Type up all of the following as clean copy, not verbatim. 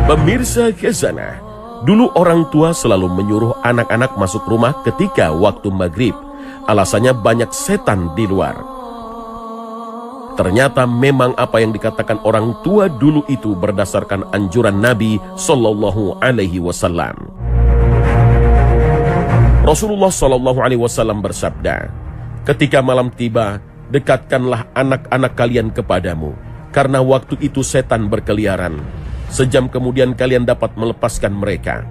Pemirsa Khazanah, dulu orang tua selalu menyuruh anak-anak masuk rumah ketika waktu maghrib. Alasannya banyak setan di luar. Ternyata memang apa yang dikatakan orang tua dulu itu berdasarkan anjuran Nabi Sallallahu Alaihi Wasallam. Rasulullah Sallallahu Alaihi Wasallam bersabda, ketika malam tiba, dekatkanlah anak-anak kalian kepadamu, karena waktu itu setan berkeliaran. Sejam kemudian kalian dapat melepaskan mereka.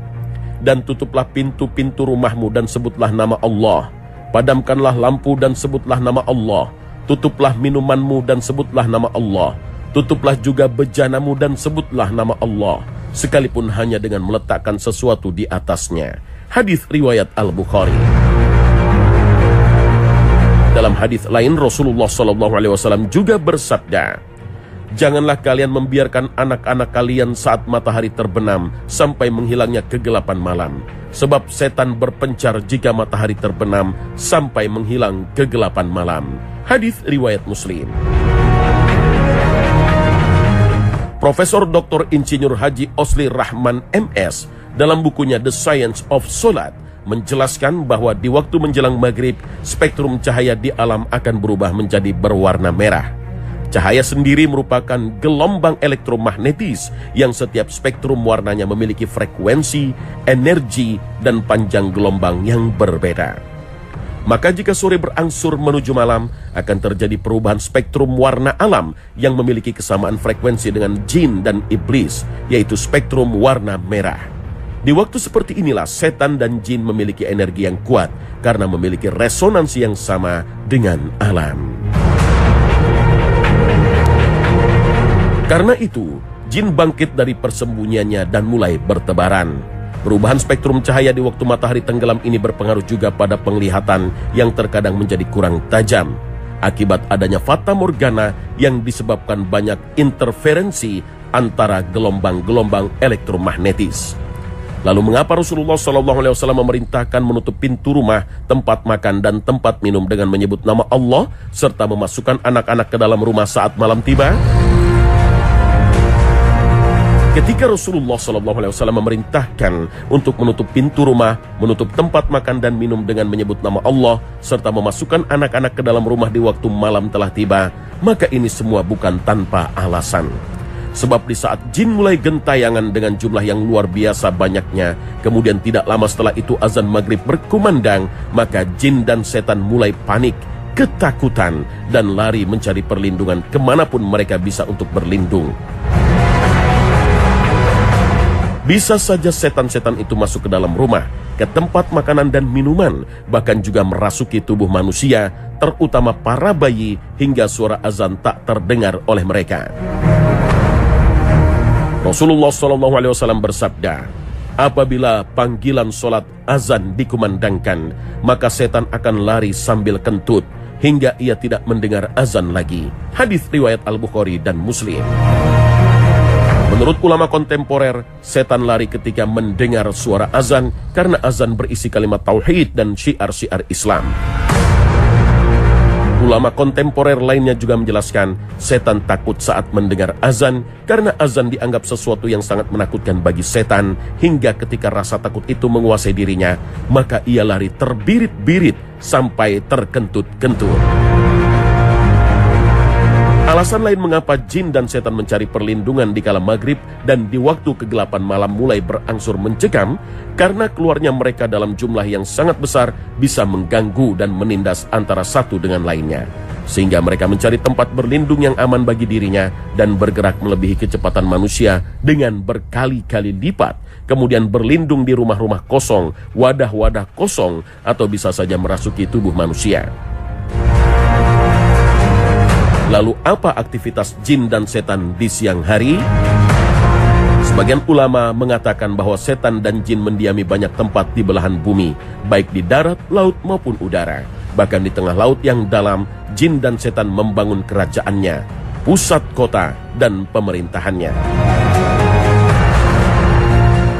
Dan tutuplah pintu-pintu rumahmu dan sebutlah nama Allah. Padamkanlah lampu dan sebutlah nama Allah. Tutuplah minumanmu dan sebutlah nama Allah. Tutuplah juga bejanamu dan sebutlah nama Allah, sekalipun hanya dengan meletakkan sesuatu di atasnya. Hadis riwayat Al-Bukhari. Dalam hadis lain Rasulullah SAW juga bersabda, janganlah kalian membiarkan anak-anak kalian saat matahari terbenam sampai menghilangnya kegelapan malam. Sebab setan berpencar jika matahari terbenam sampai menghilang kegelapan malam. Hadis riwayat Muslim. Profesor Dr. Insinyur Haji Osli Rahman MS dalam bukunya The Science of Salat menjelaskan bahwa di waktu menjelang maghrib, spektrum cahaya di alam akan berubah menjadi berwarna merah. Cahaya sendiri merupakan gelombang elektromagnetis yang setiap spektrum warnanya memiliki frekuensi, energi, dan panjang gelombang yang berbeda. Maka jika sore berangsur menuju malam, akan terjadi perubahan spektrum warna alam yang memiliki kesamaan frekuensi dengan jin dan iblis, yaitu spektrum warna merah. Di waktu seperti inilah setan dan jin memiliki energi yang kuat karena memiliki resonansi yang sama dengan alam. Karena itu, jin bangkit dari persembunyiannya dan mulai bertebaran. Perubahan spektrum cahaya di waktu matahari tenggelam ini berpengaruh juga pada penglihatan yang terkadang menjadi kurang tajam, akibat adanya fata morgana yang disebabkan banyak interferensi antara gelombang-gelombang elektromagnetis. Lalu mengapa Rasulullah SAW memerintahkan menutup pintu rumah, tempat makan dan tempat minum dengan menyebut nama Allah serta memasukkan anak-anak ke dalam rumah saat malam tiba? Ketika Rasulullah SAW memerintahkan untuk menutup pintu rumah, menutup tempat makan dan minum dengan menyebut nama Allah, serta memasukkan anak-anak ke dalam rumah di waktu malam telah tiba, maka ini semua bukan tanpa alasan. Sebab di saat jin mulai gentayangan dengan jumlah yang luar biasa banyaknya, kemudian tidak lama setelah itu azan maghrib berkumandang, maka jin dan setan mulai panik, ketakutan, dan lari mencari perlindungan kemanapun mereka bisa untuk berlindung. Bisa saja setan-setan itu masuk ke dalam rumah, ke tempat makanan dan minuman, bahkan juga merasuki tubuh manusia, terutama para bayi, hingga suara azan tak terdengar oleh mereka. Rasulullah SAW bersabda, apabila panggilan sholat azan dikumandangkan, maka setan akan lari sambil kentut, hingga ia tidak mendengar azan lagi. Hadis riwayat Al-Bukhari dan Muslim. Menurut ulama kontemporer, setan lari ketika mendengar suara azan karena azan berisi kalimat tauhid dan syiar-syiar Islam. Ulama kontemporer lainnya juga menjelaskan, setan takut saat mendengar azan karena azan dianggap sesuatu yang sangat menakutkan bagi setan, hingga ketika rasa takut itu menguasai dirinya, maka ia lari terbirit-birit sampai terkentut-kentut. Alasan lain mengapa jin dan setan mencari perlindungan di kala maghrib dan di waktu kegelapan malam mulai berangsur mencekam, karena keluarnya mereka dalam jumlah yang sangat besar bisa mengganggu dan menindas antara satu dengan lainnya. Sehingga mereka mencari tempat berlindung yang aman bagi dirinya dan bergerak melebihi kecepatan manusia dengan berkali-kali lipat, kemudian berlindung di rumah-rumah kosong, wadah-wadah kosong, atau bisa saja merasuki tubuh manusia. Lalu apa aktivitas jin dan setan di siang hari? Sebagian ulama mengatakan bahwa setan dan jin mendiami banyak tempat di belahan bumi, baik di darat, laut maupun udara. Bahkan di tengah laut yang dalam, jin dan setan membangun kerajaannya, pusat kota, dan pemerintahannya.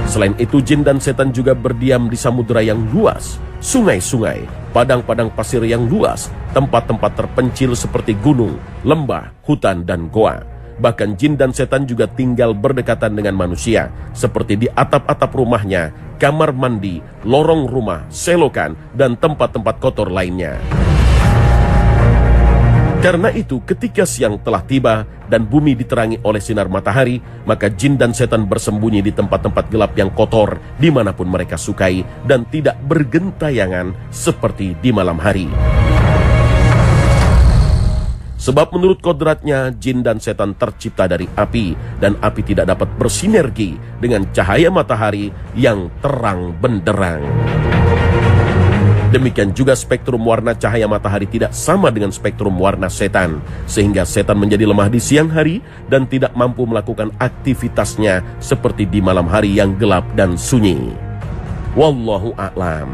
Selain itu, jin dan setan juga berdiam di samudera yang luas, sungai-sungai, padang-padang pasir yang luas, tempat-tempat terpencil seperti gunung, lembah, hutan, dan goa. Bahkan jin dan setan juga tinggal berdekatan dengan manusia, seperti di atap-atap rumahnya, kamar mandi, lorong rumah, selokan, dan tempat-tempat kotor lainnya. Karena itu, ketika siang telah tiba dan bumi diterangi oleh sinar matahari, maka jin dan setan bersembunyi di tempat-tempat gelap yang kotor dimanapun mereka sukai dan tidak bergentayangan seperti di malam hari. Sebab menurut kodratnya, jin dan setan tercipta dari api, dan api tidak dapat bersinergi dengan cahaya matahari yang terang benderang. Demikian juga spektrum warna cahaya matahari tidak sama dengan spektrum warna setan, sehingga setan menjadi lemah di siang hari dan tidak mampu melakukan aktivitasnya seperti di malam hari yang gelap dan sunyi. Wallahu a'lam.